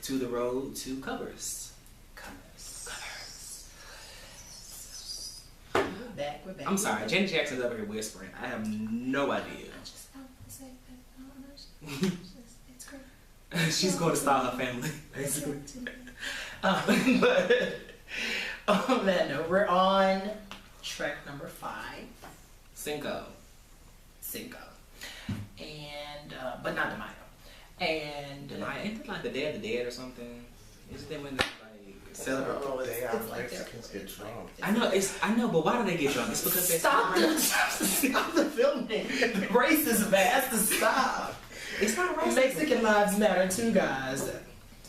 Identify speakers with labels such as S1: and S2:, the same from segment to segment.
S1: to the road to covers.
S2: We're back.
S1: I'm sorry, Janet Jackson's over here whispering. I have no idea.
S2: It's great.
S1: She's going to style her family, basically.
S2: But on that note, we're on track number 5.
S1: Cinco.
S2: And but not DeMaio. And
S1: DeMaio, ain't that like the Day of the Dead or something? Isn't that when they like celebrate?
S3: Oh, they are
S2: like
S3: Mexicans get drunk.
S1: I know, but why do they get drunk? It's because they
S2: stop the filming. The racism has to stop.
S1: It's not racist.
S2: Mexican lives matter too, guys.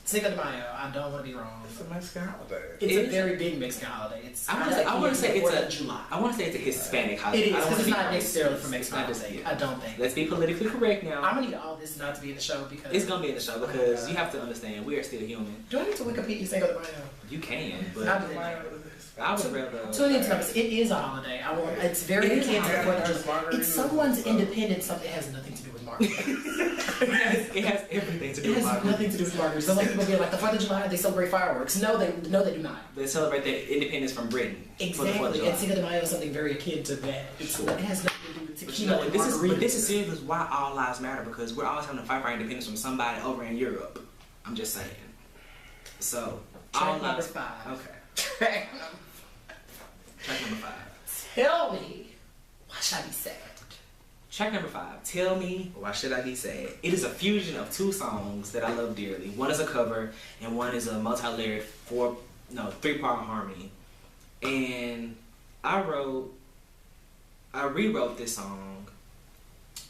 S2: Cinco de Mayo. I don't want to be wrong.
S3: It's a Mexican holiday.
S2: It's a very big Mexican holiday. It's
S1: I want to say it's a
S2: July.
S1: I want to say it's a Hispanic holiday.
S2: It is because it's not necessarily
S1: racist.
S2: for Mexican holiday. I don't think.
S1: Let's be politically correct now.
S2: I'm gonna need all this not to be in the show because
S1: it's gonna be in the show because you have to understand we are still human.
S2: Do I need to Wikipedia Cinco de Mayo?
S1: You can, but
S2: I would rather. Tune into numbers. It is a holiday. It's very akin to the 4th of July. It's someone's independence. Something has nothing to do with markers.
S1: It has everything to do with markers.
S2: It has nothing to do with markers. So like people be like the 4th of July, they celebrate fireworks. No, they do not.
S1: They celebrate their independence from Britain.
S2: Exactly. And Cinco de Mayo is something very akin to that. It has nothing to do with tequila.
S1: But this is serious. Why all lives matter? Because we're always having to fight for our independence from somebody over in Europe. I'm just saying. So all lives.
S2: Number 5.
S1: Okay.
S2: Track
S1: number 5.
S2: Tell me, why should I be sad?
S1: Track number 5. Tell me, why should I be sad? It is a fusion of 2 songs that I love dearly. One is a cover, and one is a multi-layered 3-part harmony. And I rewrote this song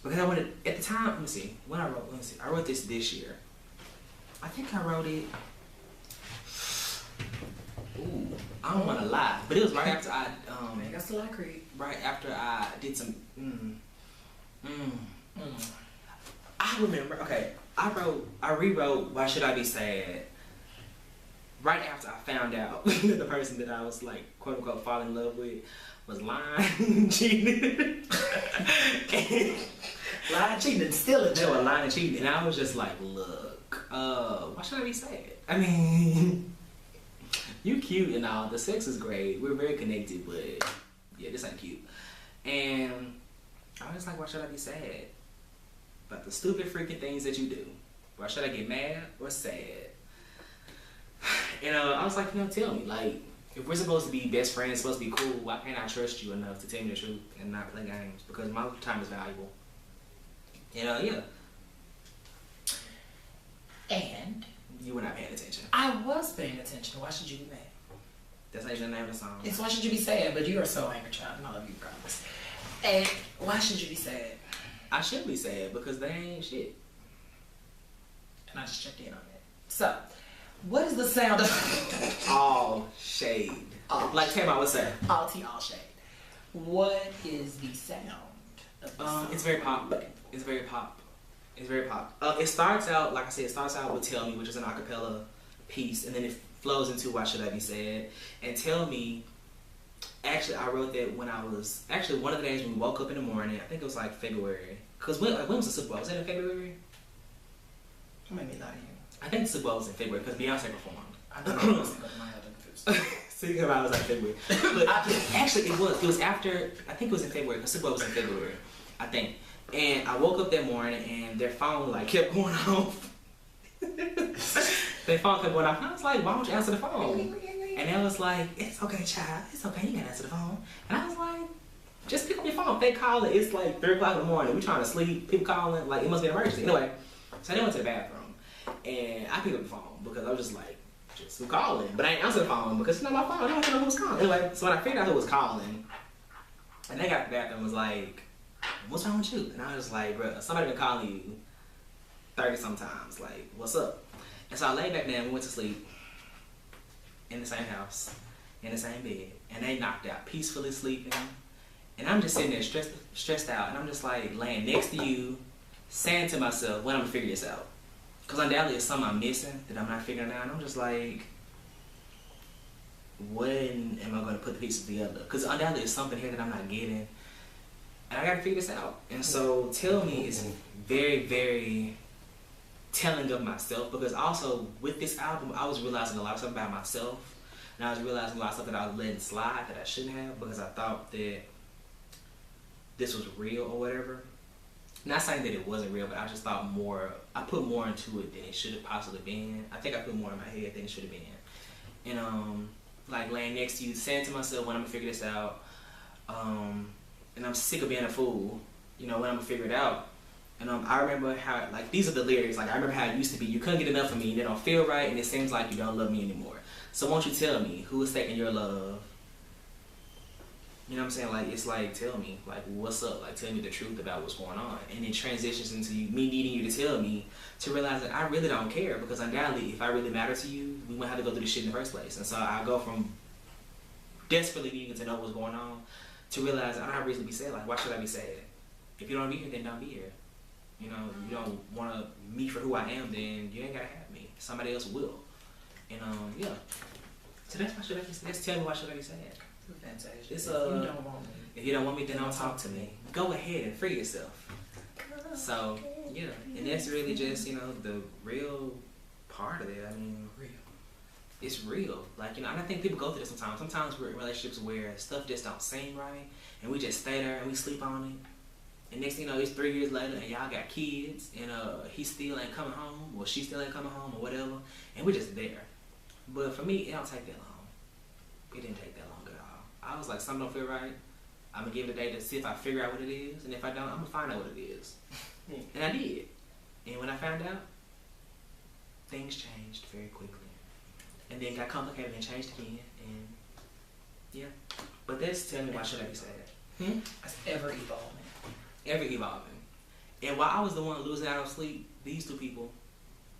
S1: because I wanted at the time. Let me see. I wrote this year. I think I wrote it. Ooh, I don't want to lie, but it was right after I
S2: That's the lie, Creed.
S1: right after I did some I remember, okay, I rewrote Why Should I Be Sad right after I found out that the person that I was like quote unquote falling in love with was lying, cheating.
S2: Lying, cheating, and stealing.
S1: They were lying and cheating, and I was just like, look, why should I be sad? I mean, you cute and all, the sex is great, we're very connected, but yeah, this ain't cute. And I was just like, why should I be sad about the stupid freaking things that you do? Why should I get mad or sad? And I was like, tell me, like, if we're supposed to be best friends, supposed to be cool, why can't I trust you enough to tell me the truth and not play games? Because my time is valuable. Yeah.
S2: And
S1: you were not paying attention.
S2: I was paying attention. Why should you be mad?
S1: That's not even the name of the song.
S2: It's Why Should You Be Sad, but you are so angry, child, and I love you, promise. And why should you be sad?
S1: I should be sad because they ain't shit.
S2: And I just checked in on it. So, what is the sound of
S1: all shade? Like Tamar would say.
S2: All tea, all shade. What is the sound of the song?
S1: It's very pop. It's very pop. It starts out, like I said, with Tell Me, which is an acapella piece, and then it flows into Why Should I Be Sad? And Tell Me, actually, I wrote that when I was, actually one of the days when we woke up in the morning, I think it was like February. Because when was the Super Bowl? Was it in February?
S2: Don't make me lie to you.
S1: I think the Super Bowl was in February because Beyonce performed.
S2: I don't know. I was confused.
S1: Speaking about it was like February. But actually, it was after, I think it was in February, because Super Bowl was in February, I think. And I woke up that morning and their phone like kept going off. Their phone kept going off. And I was like, why don't you answer the phone? And they was like, it's okay, child. It's okay, you gotta answer the phone. And I was like, just pick up your phone. They calling. It's like 3 o'clock in the morning. We trying to sleep. People calling. Like, it must be an emergency. Anyway, so they went to the bathroom. And I picked up the phone because I was just like, who calling? But I ain't answer the phone because it's not my phone. I don't know who was calling. Anyway, so when I figured out who was calling, and they got to the bathroom and was like, what's wrong with you? And I was just like, bro, somebody been calling you 30 sometimes. Like, what's up? And so I laid back down and we went to sleep in the same house, in the same bed. And they knocked out, peacefully sleeping. And I'm just sitting there stressed out. And I'm just like laying next to you, saying to myself, when I'm gonna figure this out? Because undoubtedly it's something I'm missing that I'm not figuring out. And I'm just like, when am I going to put the pieces together? Because undoubtedly it's something here that I'm not getting. And I got to figure this out. And so Tell Me is very, very telling of myself, because also with this album I was realizing a lot of stuff about myself, and I was realizing a lot of stuff that I was letting slide that I shouldn't have, because I thought that this was real or whatever. Not saying that it wasn't real, but I just thought more, I put more into it than it should have possibly been. I think I put more in my head than it should have been. And like laying next to you, saying to myself, when I'm gonna figure this out, and I'm sick of being a fool, you know, when I'm gonna figure it out. And I remember how, like, these are the lyrics, like, I remember how it used to be, you couldn't get enough of me, and it don't feel right, and it seems like you don't love me anymore. So won't you tell me, who is taking your love? You know what I'm saying? Like, it's like, tell me, like, what's up? Like, tell me the truth about what's going on. And it transitions into me needing you to tell me, to realize that I really don't care, because undoubtedly, if I really matter to you, we wouldn't have to go through this shit in the first place. And so I go from desperately needing to know what's going on to realize I don't have reason to be sad. Like, why should I be sad? If you don't be here, then don't be here. You know, you don't want me for who I am, then you ain't gotta have me. Somebody else will. And yeah. So that's why should I be sad. Just tell me why should I be sad.
S2: Fantasia.
S1: It's,
S2: if you don't want me.
S1: If you don't want me, then don't talk to me. Go ahead and free yourself. So yeah, and that's really just, you know, the real part of it. I mean,
S2: Real.
S1: It's real. Like, you know, and I think people go through this sometimes. Sometimes we're in relationships where stuff just don't seem right, and we just stay there and we sleep on it. And next thing you know, it's 3 years later, and y'all got kids, and he still ain't coming home, or she still ain't coming home, or whatever, and we're just there. But for me, it don't take that long. It didn't take that long at all. I was like, something don't feel right. I'm gonna give it a day to see if I figure out what it is, and if I don't, I'm gonna find out what it is. And I did. And when I found out, things changed very quickly. And then got complicated and changed again, and yeah. But that's tell me why should I be sad?
S2: That's ever evolving.
S1: Ever evolving. And while I was the one losing out on sleep, these two people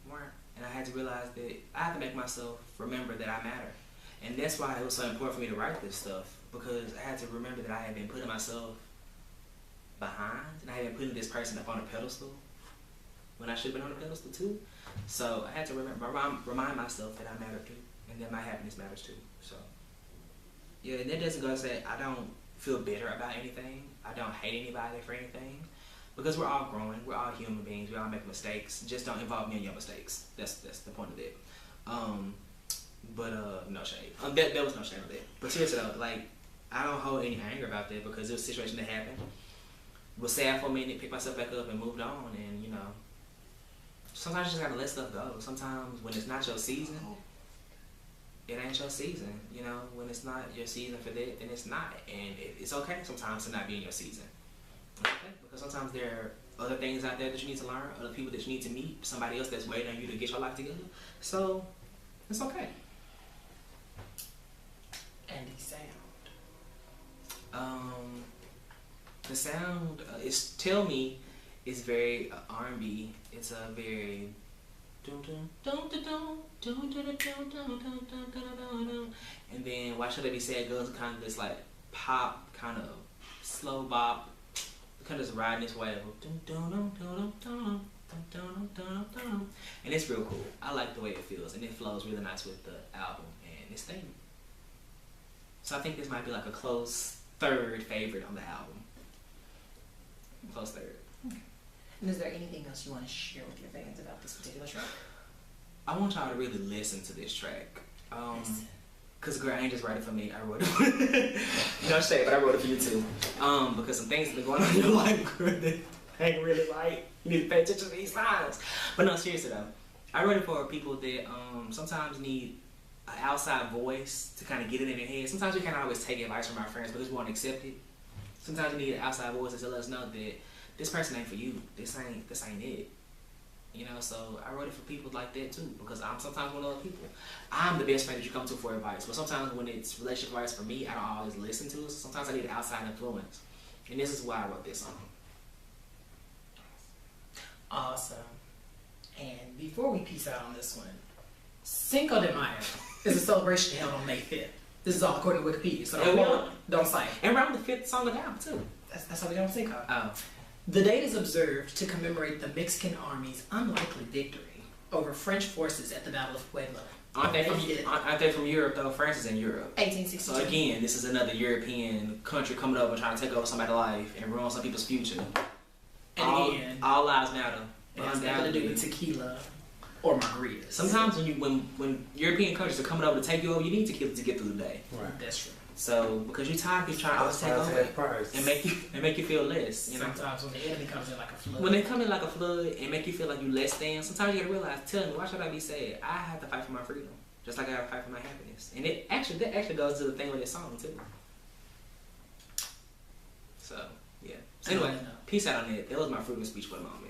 S1: weren't. And I had to realize that I have to make myself remember that I matter. And that's why it was so important for me to write this stuff, because I had to remember that I had been putting myself behind, and I had been putting this person up on a pedestal when I should have been on a pedestal too. So I had to remind myself that I matter too, and that my happiness matters too. So yeah, and that doesn't go to say I don't feel bitter about anything. I don't hate anybody for anything, because we're all growing. We're all human beings. We all make mistakes. Just don't involve me in your mistakes. That's the point of that. But no shade. There was no shade on that. But seriously though, like, I don't hold any anger about that, because it was a situation that happened. Was sad for a minute, picked myself back up and moved on. And you know, sometimes you just gotta let stuff go. Sometimes when it's not your season, it ain't your season. You know, when it's not your season for that, then it's not. And it's okay sometimes to not be in your season. Okay? Because sometimes there are other things out there that you need to learn, other people that you need to meet, somebody else that's waiting on you to get your life together. So it's okay.
S2: And the sound.
S1: The sound is, tell me, is very R&B. It's a very and then why should I be sad goes kind of this like pop, kind of slow bop, kind of just riding this wave, and it's real cool. I like the way it feels, and it flows really nice with the album and its theme. So I think this might be like a close third favorite on the album. Close third.
S2: Okay. And is there anything else you want to share with your fans about this particular track?
S1: I want y'all to really listen to this track. Cause girl, I ain't just write it for me. I wrote it. No shade, but I wrote it for you too. Because some things have been going on in your life, girl, that ain't really right. You need to pay attention to these signs. But no, seriously though, I wrote it for people that sometimes need an outside voice to kind of get it in their head. Sometimes we can't always take advice from our friends because we won't accept it. Sometimes we need an outside voice to tell us no, that this person ain't for you. This ain't it. You know, so I wrote it for people like that too, because I'm sometimes one of those people. I'm the best friend that you come to for advice, but sometimes when it's relationship advice for me, I don't always listen to it. So sometimes I need an outside influence, and this is why I wrote this song.
S2: Awesome. And before we peace out on this one, Cinco de Mayo is a celebration held on May 5th. This is all according to Wikipedia, so don't cite.
S1: And around the 5th song of the album too.
S2: That's how we don't Cinco.
S1: Oh.
S2: The date is observed to commemorate the Mexican army's unlikely victory over French forces at the Battle of Puebla.
S1: Aren't they from Europe though? France is in Europe.
S2: 1862.
S1: So again, this is another European country coming over trying to take over somebody's life and ruin some people's future.
S2: And
S1: all lives matter.
S2: It has nothing to do with tequila or margaritas.
S1: Sometimes when European countries are coming over to take you over, you need tequila to get through the day.
S3: Right.
S2: That's true.
S1: So because you're tired, people trying to always take over and make you feel less. You know?
S2: Sometimes when the enemy comes in like a flood.
S1: When they come in like a flood and make you feel like you less than, sometimes you gotta realize, tell me, why should I be sad? I have to fight for my freedom, just like I gotta fight for my happiness. And that actually goes to the thing with this song too. So yeah. So anyway, peace out on that. That was my freedom speech for the moment.